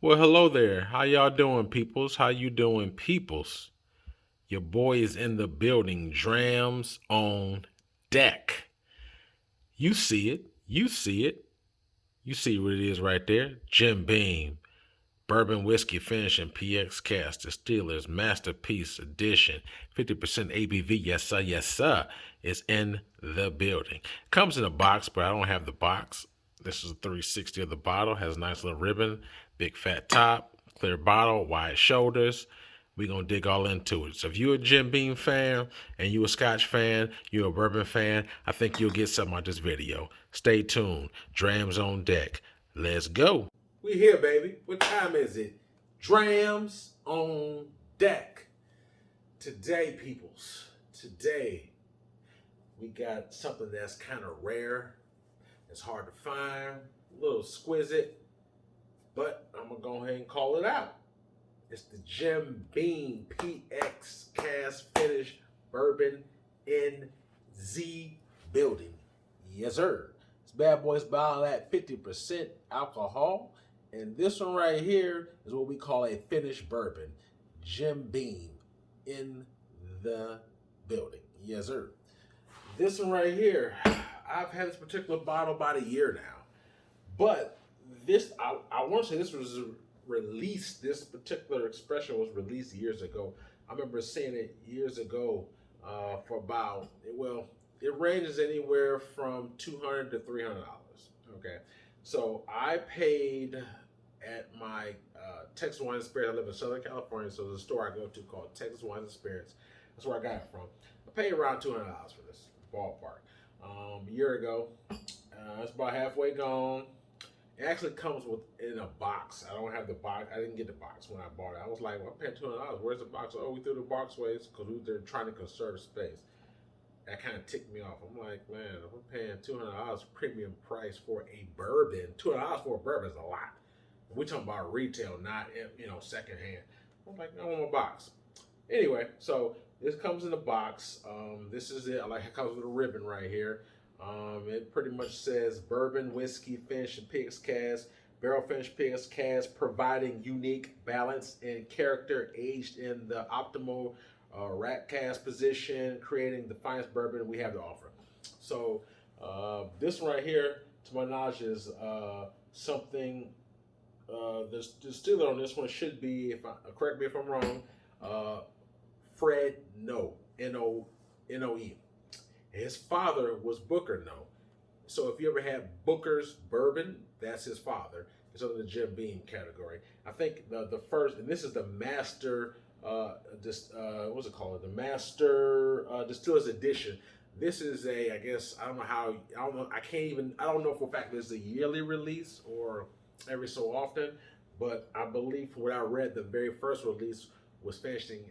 Well, hello there. How y'all doing, peoples? How you doing, peoples? Your boy is in the building. Drams on deck. You see it. You see it. You see what it is right there. Jim Beam, Bourbon Whiskey Finishing PX Cast, Distillers Masterpiece Edition, 50% ABV. Yes, sir. Yes, sir. Is in the building. Comes in a box, but I don't have the box. This is a 360 of the bottle. Has a nice little ribbon, big fat top, clear bottle, wide shoulders. We're going to dig all into it. So if you're a Jim Beam fan and you a Scotch fan, you're a bourbon fan, I think you'll get something out of this video. Stay tuned. Drams on deck. Let's go. We here, baby. What time is it? Drams on deck. Today, peoples. Today, we got something that's kind of rare. It's hard to find. A little exquisite. But I'm going to go ahead and call it out. It's the Jim Beam PX Cast Finish Bourbon in Z building. Yes, sir. This bad boy's bottled at 50% alcohol. And this one right here is what we call a finished bourbon. Jim Beam in the building. Yes, sir. This one right here, I've had this particular bottle about a year now. But this, I want to say this was released, this particular expression was released years ago. I remember seeing it years ago for about, well, it ranges anywhere from $200 to $300. Okay. So I paid at my Texas Wine and Spirits. I live in Southern California, so there's a store I go to called Texas Wine and Spirits. That's where I got it from. I paid around $200 for this ballpark. A year ago, it's about halfway gone. It actually comes in a box. I don't have the box. I didn't get the box when I bought it. I was like, well, I'm paying $200. Where's the box? Oh, we threw the box away because they're trying to conserve space. That kind of ticked me off. I'm like, man, if I'm paying $200 premium price for a bourbon, $200 for a bourbon is a lot. We're talking about retail, not secondhand. I'm like, I want my box. Anyway, so this comes in a box. This is it. I like it comes with a ribbon right here. It pretty much says Bourbon Whiskey Finish and Pigs Cast, Barrel Finish Pigs Cast, providing unique balance and character, aged in the optimal rack cast position, creating the finest bourbon we have to offer. So this one right here, to my knowledge, is something. The distiller on this one should be, correct me if I'm wrong, Fred Noe, Noe. His father was Booker Noe. So if you ever had Booker's bourbon, that's his father. It's under the Jim Beam category. I think the first, and this is the master, what's it called? The master distiller's edition. This is I guess, I don't know, I don't know for a fact this is a yearly release or every so often, but I believe from what I read, the very first release was finished in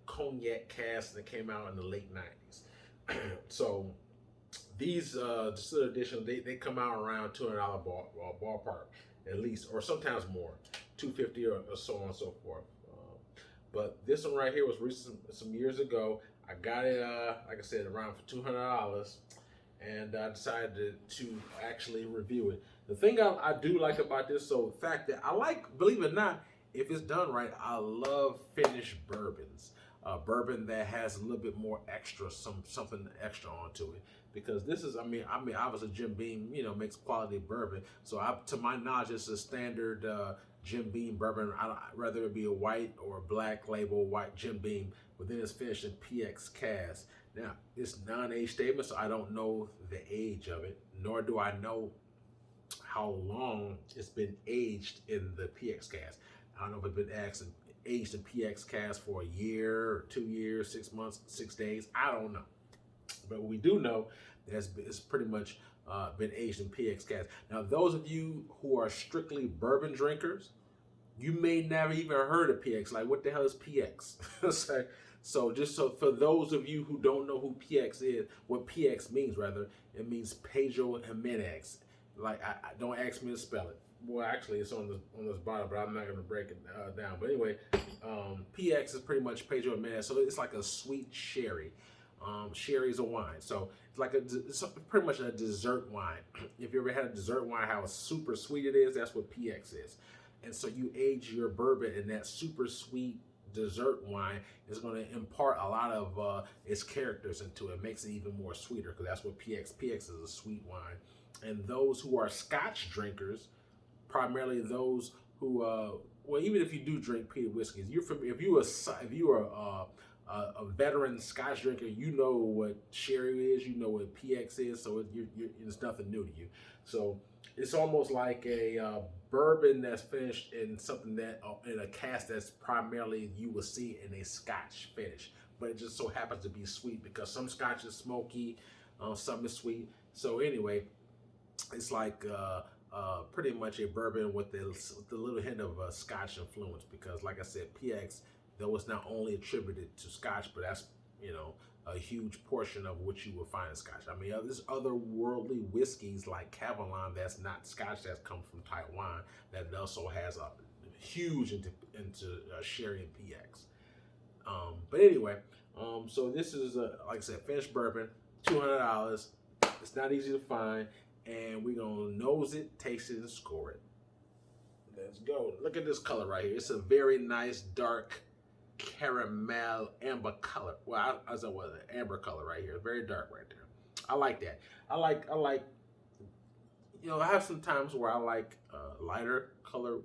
cognac cask that came out in the late 90s. So these distiller editions, they come out around $200 ballpark at least, or sometimes more, $250 or so on and so forth. But this one right here was recent, some years ago. I got it, like I said, around for $200, and I decided to actually review it. The thing I do like about this, so the fact that I like, believe it or not, if it's done right, I love finished bourbons. Bourbon that has a little bit more extra, something extra onto it. Because this is, I mean, obviously Jim Beam, makes quality bourbon. So to my knowledge, it's a standard Jim Beam bourbon. Whether it be a white or a black label, white Jim Beam, but then it's finished in PX cast. Now, it's non-age statement, so I don't know the age of it, nor do I know how long it's been aged in the PX cast. I don't know if it's been aged in PX cast for a year, or 2 years, 6 months, 6 days. I don't know. But we do know that it's pretty much been aged in PX cast. Now, those of you who are strictly bourbon drinkers, you may never even heard of PX. Like, what the hell is PX? So just so for those of you who don't know who PX is, what PX means rather, it means Pedro Jimenez. Like, I don't ask me to spell it. Well, actually, it's on this bottle, but I'm not going to break it down. But anyway, PX is pretty much Pedro Jimenez. So it's like a sweet sherry. Sherry is a wine. So it's like it's pretty much a dessert wine. If you ever had a dessert wine, how super sweet it is, that's what PX is. And so you age your bourbon in that super sweet dessert wine is going to impart a lot of its characters into it. Makes it even more sweeter because that's what PX is, a sweet wine. And those who are Scotch drinkers, primarily those who, well, even if you do drink peated whiskeys, if you are a veteran Scotch drinker, you know what sherry is, you know what PX is, so it's nothing new to you. So it's almost like a bourbon that's finished in something that in a cask that's primarily you will see in a Scotch finish, but it just so happens to be sweet because some Scotch is smoky, some is sweet. So anyway, it's like pretty much a bourbon with the little hint of Scotch influence because, like I said, PX, though it's not only attributed to Scotch, but that's, you know, a huge portion of what you will find in Scotch. I mean, there's other worldly whiskeys like Cavalan that's not Scotch, that's come from Taiwan, that also has a huge into sherry and PX. But anyway, so this is, like I said, finished bourbon, $200. It's not easy to find, and we're going to nose it, taste it, and score it. Let's go. Look at this color right here. It's a very nice, dark caramel amber color. Well, as I was an amber color right here. Very dark right there. I like that. I like, you know, I have some times where I like lighter color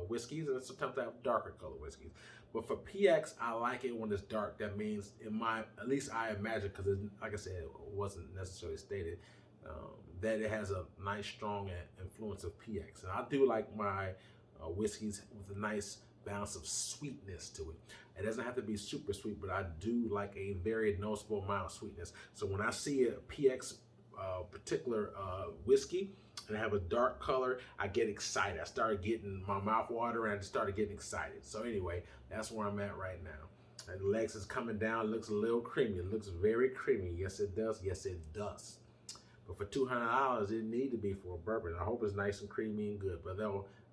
whiskeys, and sometimes I have darker color whiskeys. But for PX, I like it when it's dark. That means, at least I imagine, because like I said, it wasn't necessarily stated, that it has a nice, strong influence of PX. And I do like my whiskeys with a nice balance of sweetness to it. It doesn't have to be super sweet, but I do like a very noticeable amount of sweetness. So when I see a PX particular whiskey and I have a dark color, I get excited. I started getting my mouth water, and I just started getting excited. So anyway, that's where I'm at right now. And the legs is coming down. It looks a little creamy. It looks very creamy. Yes, it does. Yes, it does. But for $200, it need to be for a bourbon. I hope it's nice and creamy and good. But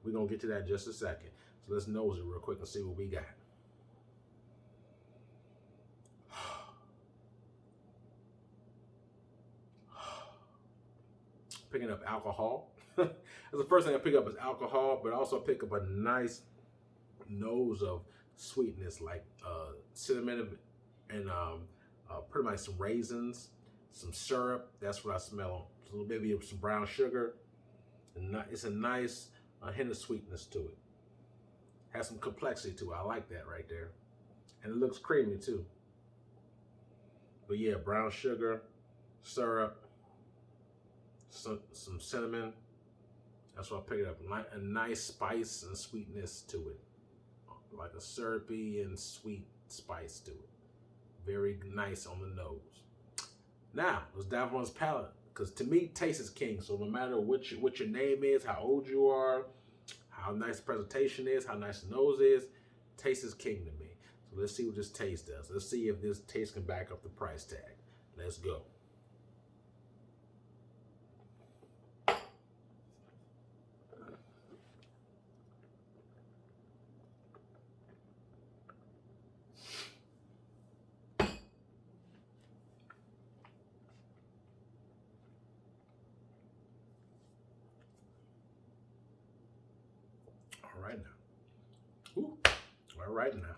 we're going to get to that in just a second. So let's nose it real quick and see what we got. Picking up alcohol. That's the first thing I pick up is alcohol, but also pick up a nice nose of sweetness, like cinnamon and pretty much some raisins, some syrup. That's what I smell. So maybe some brown sugar. And it's a nice hint of sweetness to it. Has some complexity to it. I like that right there. And it looks creamy too. But yeah, brown sugar, syrup, some cinnamon. That's what I picked up. A nice spice and sweetness to it. Like a syrupy and sweet spice to it. Very nice on the nose. Now, let's dive on his palate. Because to me, taste is king. So no matter what your name is, how old you are, how nice the presentation is, how nice the nose is, taste is king to me. So let's see what this taste does. Let's see if this taste can back up the price tag. Let's go. All right now. Ooh, all right now.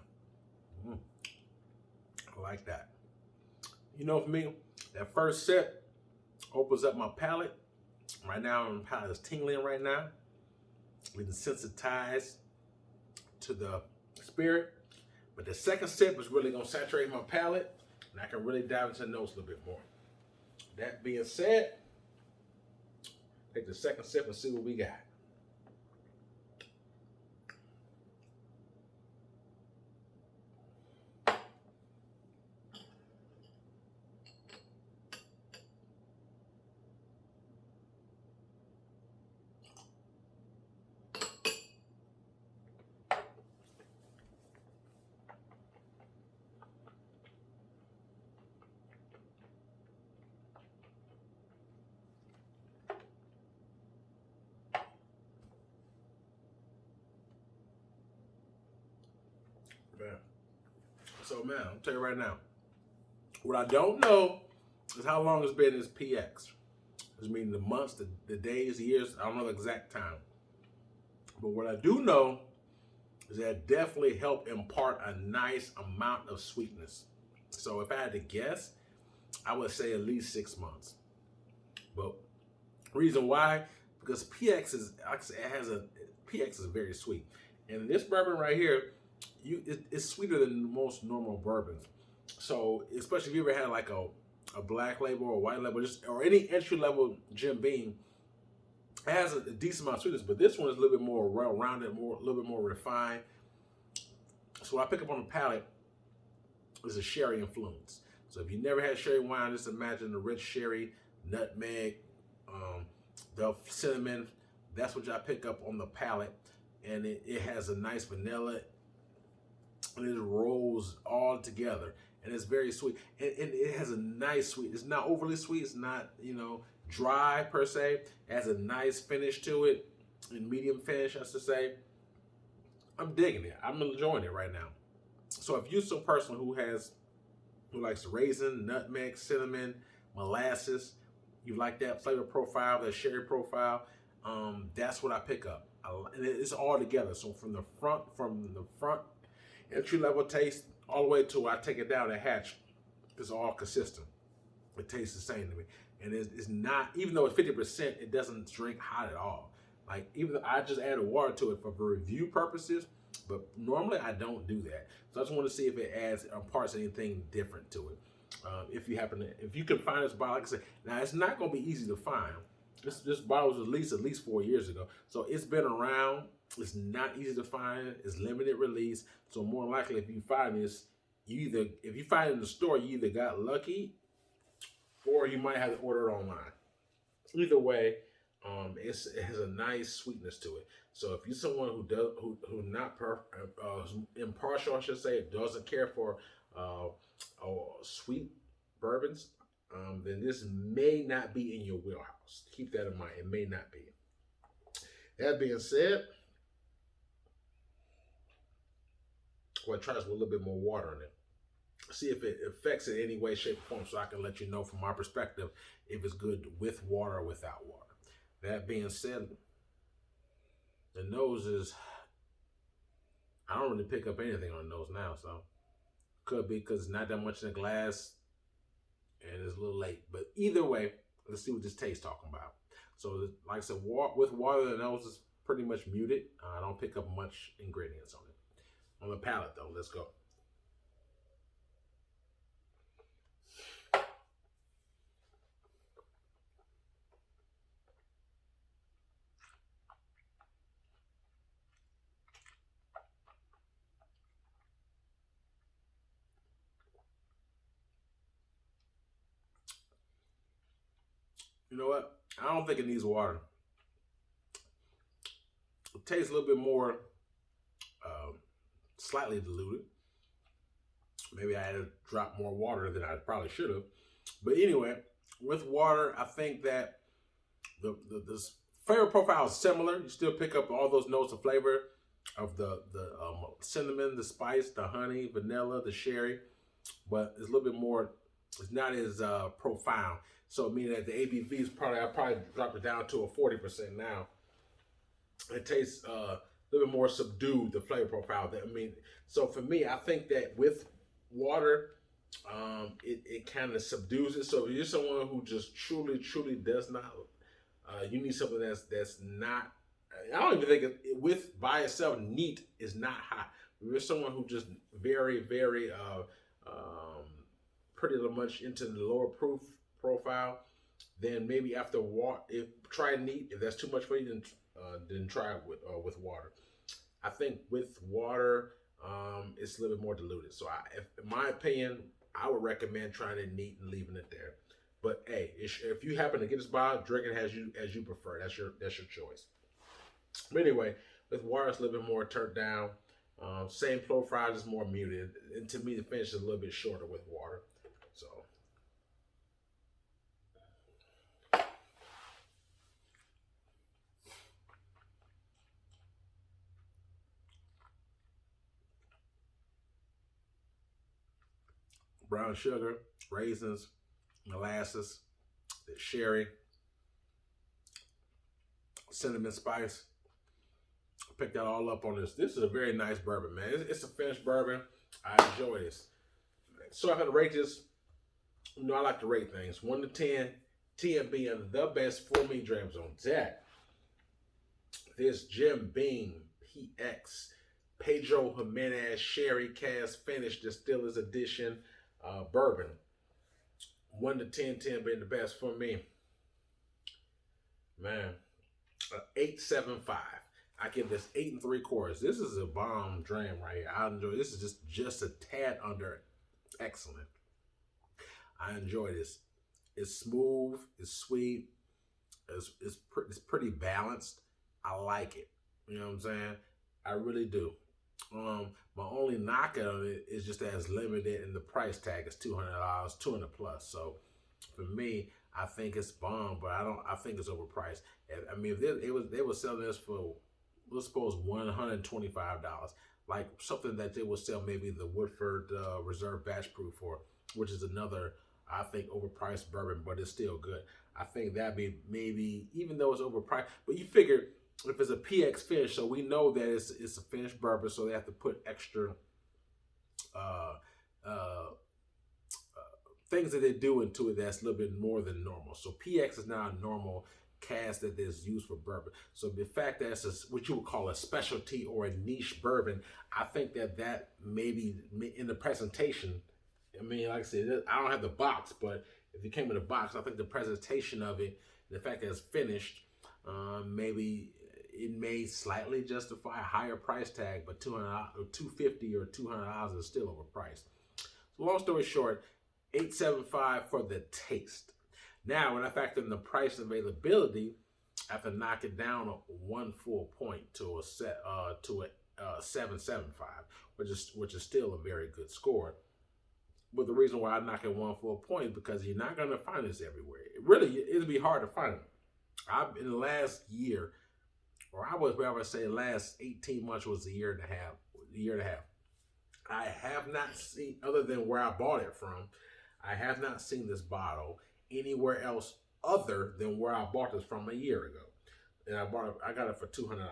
I like that. You know, for me, that first sip opens up my palate. Right now, my palate is tingling right now. We're desensitized to the spirit. But the second sip is really going to saturate my palate, and I can really dive into the nose a little bit more. That being said, take the second sip and see what we got. Man. So man, I'll tell you right now, what I don't know is how long it's been in this PX. This means the months, the days, the years, I don't know the exact time. But what I do know is that it definitely helped impart a nice amount of sweetness. So if I had to guess, I would say at least 6 months. But reason why, because PX is, like I said, PX is very sweet, and this bourbon right here, it's sweeter than most normal bourbons. So especially if you ever had like a black label or white label, just or any entry level Jim Beam, it has a decent amount of sweetness, but this one is a little bit more well-rounded, a little bit more refined. So what I pick up on the palate is a sherry influence. So if you never had sherry wine, just imagine the rich sherry, nutmeg, the cinnamon. That's what I pick up on the palate, and it has a nice vanilla, and it rolls all together, and it's very sweet, and it has a nice sweet. It's not overly sweet. It's not dry per se. It has a nice finish to it, and medium finish, I should say. I'm digging it. I'm enjoying it right now. So if you're some person who likes raisin, nutmeg, cinnamon, molasses, you like that flavor profile, that sherry profile, that's what I pick up. And it's all together. So from the front entry level taste all the way to I take it down and hatch, it's all consistent. It tastes the same to me. And it's not, even though it's 50%, it doesn't drink hot at all. Like, even though I just added water to it for review purposes, but normally I don't do that. So I just want to see if it adds or imparts anything different to it. If you can find this bottle, like I said, now it's not going to be easy to find. This bottle was released at least 4 years ago, so it's been around. It's not easy to find. It's limited release, so more likely if you find this, if you find it in the store, you either got lucky, or you might have to order it online. Either way, it has a nice sweetness to it. So if you're someone who not impartial, I should say, doesn't care for sweet bourbons, then this may not be in your wheelhouse. Keep that in mind. It may not be. That being said, well, try this with a little bit more water in it. See if it affects it in any way, shape, or form, so I can let you know from my perspective if it's good with water or without water. That being said, the nose is, I don't really pick up anything on the nose now, so could be because it's not that much in the glass and it's a little late. But either way, let's see what this tastes talking about. So like I said, with water, the nose is pretty much muted. I don't pick up much ingredients on it. On the palate though, let's go. You know what? I don't think it needs water. It tastes a little bit more slightly diluted. Maybe I had to drop more water than I probably should have. But anyway, with water, I think that the flavor profile is similar. You still pick up all those notes of flavor of the cinnamon, the spice, the honey, vanilla, the sherry, but it's a little bit more. It's not as profound. So meaning that the ABV is I probably dropped it down to a 40% now. It tastes a little bit more subdued, the flavor profile. So for me, I think that with water, it kind of subdues it. So if you're someone who just truly does not, you need something that's not. I don't even think with by itself neat is not hot. If you're someone who just very pretty much into the lower proof profile, then maybe after try neat. If that's too much for you, then try it with water. I think with water, it's a little bit more diluted. So in my opinion, I would recommend trying it neat and leaving it there. But hey, if you happen to get this bottle, drink it as you prefer. That's your choice. But anyway, with water, it's a little bit more turned down. Same profile, just more muted. And to me, the finish is a little bit shorter with water. So. Brown sugar, raisins, molasses, the sherry, cinnamon spice. Picked that all up on this. This is a very nice bourbon, man. It's a finished bourbon. I enjoy this. So I'm gonna rate this. I like to rate things 1 to 10. 10 being the best for me. Drams on deck. This Jim Beam PX Pedro Jimenez Sherry Cask Finish Distillers Edition bourbon. 1 to 10, 10 being the best for me. Man, 8.75. I give this 8 3/4. This is a bomb dram right here. I enjoy this. Is just a tad under excellent. I enjoy this. It's smooth. It's sweet. It's pretty balanced. I like it. You know what I'm saying? I really do. My only knock on it is just that it's limited, and the price tag is $200, 200 plus. So for me, I think it's bomb, but I think it's overpriced. I mean, if they were selling this for, let's suppose, $125, like something that they would sell maybe the Woodford Reserve Batch Proof for, which is another, I think, overpriced bourbon, but it's still good. I think that'd be maybe, even though it's overpriced, but you figure if it's a PX finish, so we know that it's a finished bourbon, so they have to put extra things that they do into it that's a little bit more than normal. So PX is not a normal cask that is used for bourbon. So the fact that it's what you would call a specialty or a niche bourbon, I think that maybe in the presentation, I mean, like I said, I don't have the box, but if it came in a box, I think the presentation of it, the fact that it's finished, maybe it may slightly justify a higher price tag, but $200 or $250 or $200 is still overpriced. So long story short, 8.75 for the taste. Now, when I factor in the price availability, I have to knock it down 1 full point to a 7.75, which is still a very good score. But the reason why I knock it 1 full point is because you're not going to find this everywhere. It'll be hard to find it. In the last year, or I would say last 18 months was a year and a half. I have not seen, other than where I bought it from, I have not seen this bottle anywhere else other than where I bought this from a year ago. And I got it for $200.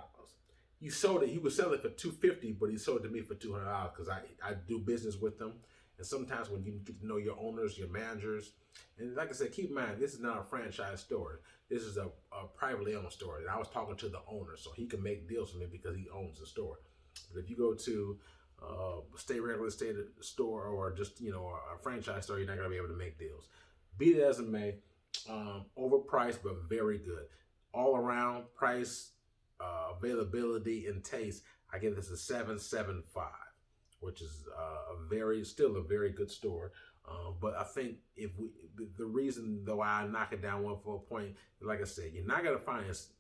He was selling it for $250, but he sold it to me for $200 because I do business with them. And sometimes when you get to know your owners, your managers, and like I said, keep in mind, this is not a franchise store. This is a privately owned store. And I was talking to the owner, so he can make deals with me because he owns the store. But if you go to regular estate store or just, a franchise store, you're not going to be able to make deals. Be that as it may, overpriced, but very good. All around price, availability, and taste, I give this a 7.75. Which is still a very good store. But I think the reason though I knock it down 1 full point, like I said, you're not gonna find this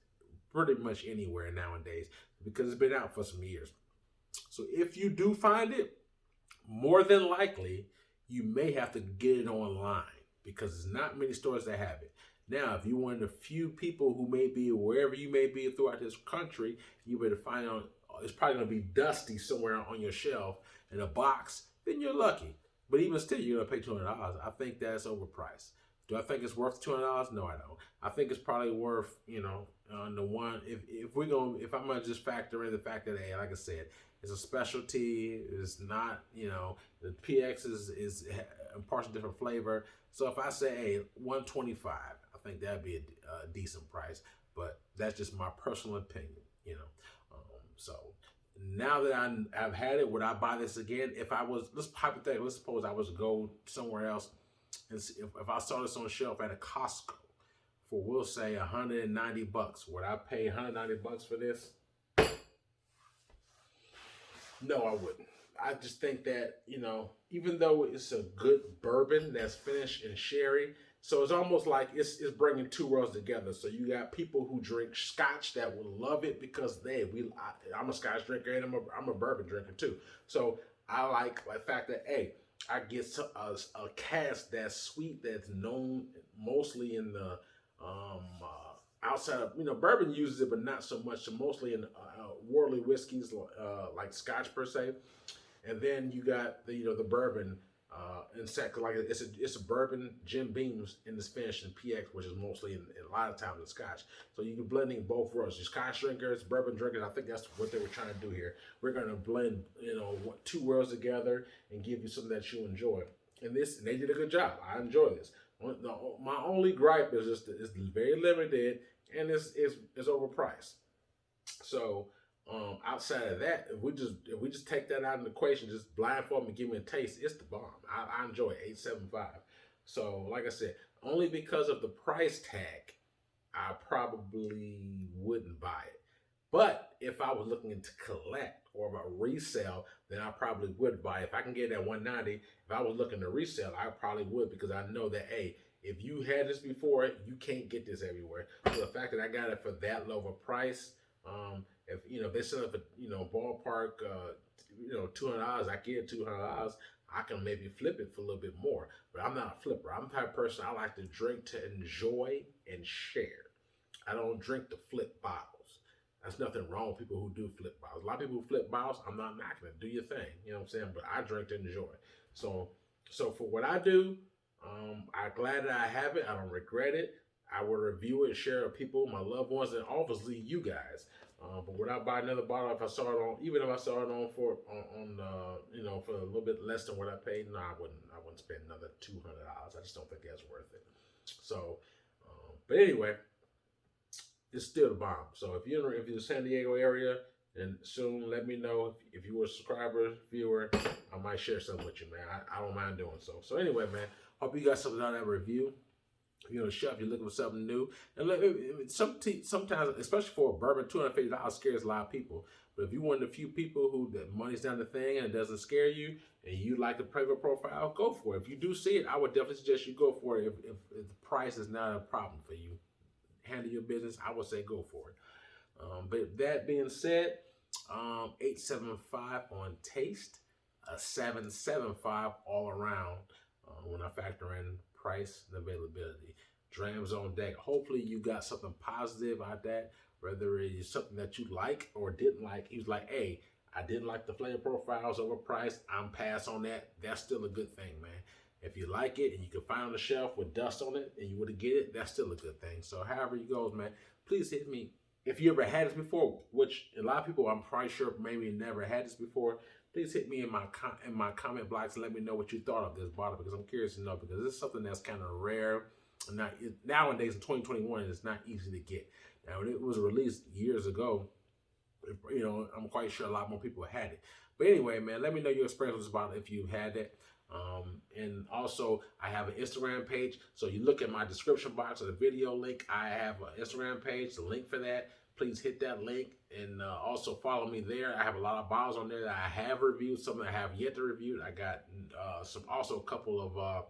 pretty much anywhere nowadays because it's been out for some years. So if you do find it, more than likely you may have to get it online because there's not many stores that have it. Now, if you're one of the few people who may be wherever you may be throughout this country, you better find out. It's probably going to be dusty somewhere on your shelf in a box, then you're lucky. But even still, you're going to pay $200. I think that's overpriced. Do I think it's worth $200? No, I don't. I think it's probably worth, the one, if I'm going to just factor in the fact that, hey, like I said, it's a specialty, it's not, the PX is a partial different flavor. So if I say, hey, $125, I think that'd be a decent price. But that's just my personal opinion, So now that I've had it, would I buy this again? If I was, let's suppose I was to go somewhere else, and see if I saw this on the shelf at a Costco for, we'll say, $190, would I pay $190 for this? No, I wouldn't. I just think that, even though it's a good bourbon that's finished in sherry, so it's almost like it's bringing two worlds together. So you got people who drink scotch that will love it because I'm a scotch drinker and I'm a bourbon drinker too. So I like the fact that, hey, I get a cask that's sweet, that's known mostly in the outside of, bourbon uses it, but not so much. So mostly in worldly whiskeys like scotch per se. And then you got the bourbon In fact, like it's a bourbon Jim Beams in this finish in PX, which is mostly in a lot of times in Scotch. So you can blend in both worlds. Your Scotch drinkers, bourbon drinkers. I think that's what they were trying to do here. We're gonna blend, two worlds together and give you something that you enjoy. And they did a good job. I enjoy this. My only gripe is just it's very limited and it's overpriced. So outside of that, if we just take that out of the equation, just blindfold me, and give me a taste, it's the bomb. I enjoy it. 875. So like I said, only because of the price tag, I probably wouldn't buy it. But if I was looking to collect or about resale, then I probably would buy it. If I can get that 190, if I was looking to resell, I probably would, because I know that, hey, if you had this before, you can't get this everywhere. So the fact that I got it for that low of a price, if they sell it for ballpark $200, I get $200. I can maybe flip it for a little bit more. But I'm not a flipper. I'm the type of person, I like to drink to enjoy and share. I don't drink to flip bottles. There's nothing wrong with people who do flip bottles. A lot of people who flip bottles, I'm not knocking it. Do your thing. You know what I'm saying? But I drink to enjoy. So for what I do, I'm glad that I have it. I don't regret it. I will review it and share it with people, my loved ones, and obviously you guys. But would I buy another bottle if I saw it on, even if I saw it on for a little bit less than what I paid? No, I wouldn't. I wouldn't spend another $200. I just don't think that's worth it. So, but anyway, it's still the bomb. So if you're in the San Diego area, and soon let me know if you were a subscriber, viewer, I might share something with you, man. I don't mind doing so. So anyway, man, hope you got something out of that review. If you're on the shelf, you're looking for something new. And sometimes, especially for a bourbon, $250 scares a lot of people. But if you're one of the few people who the money's not the thing and it doesn't scare you, and you like the flavor profile, go for it. If you do see it, I would definitely suggest you go for it. If the price is not a problem for you, handle your business, I would say go for it. But that being said, 875 on taste, a 775 all around when I factor in price and availability. Drams on deck. Hopefully you got something positive out of that, whether it's something that you like or didn't like. He was like, hey, I didn't like the flavor profiles, overpriced. I'm pass on that. That's still a good thing, man. If you like it and you can find on the shelf with dust on it and you would have get it, that's still a good thing. So however you goes, man, please hit me. If you ever had this before, which a lot of people I'm probably sure maybe never had this before, please hit me in my comment blocks and let me know what you thought of this bottle, because I'm curious to know, because this is something that's kind of rare. Nowadays in 2021, it's not easy to get. Now, when it was released years ago, I'm quite sure a lot more people had it. But anyway, man, let me know your experience with this bottle if you've had it. And also, I have an Instagram page. So you look at my description box or the video link. I have an Instagram page, the link for that. Please hit that link and also follow me there. I have a lot of bottles on there that I have reviewed, some that I have yet to review. I got a couple of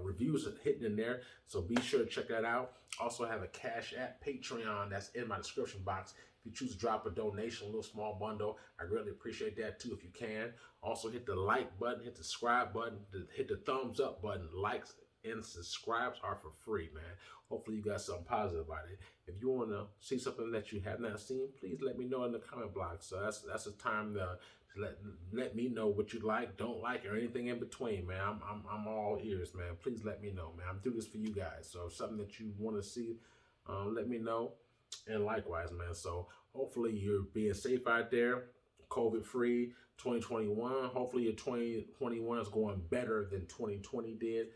reviews hidden in there. So be sure to check that out. Also have a Cash App Patreon that's in my description box. If you choose to drop a donation, a little small bundle, I really appreciate that too if you can. Also hit the like button, hit the subscribe button, hit the thumbs up button. Likes and subscribes are for free, man. Hopefully you got something positive about it. If you want to see something that you have not seen, please let me know in the comment block. So that's a time to let me know what you like, don't like, or anything in between, man. I'm all ears, man. Please let me know, man. I'm doing this for you guys. So if something that you want to see, let me know. And likewise, man. So hopefully you're being safe out there, COVID-free, 2021. Hopefully your 2021 is going better than 2020 did.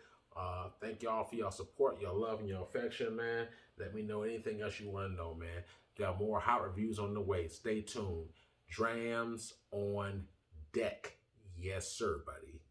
Thank y'all for your support, your love, and your affection, man. Let me know anything else you want to know, man. Got more hot reviews on the way. Stay tuned. Drams on deck. Yes, sir, buddy.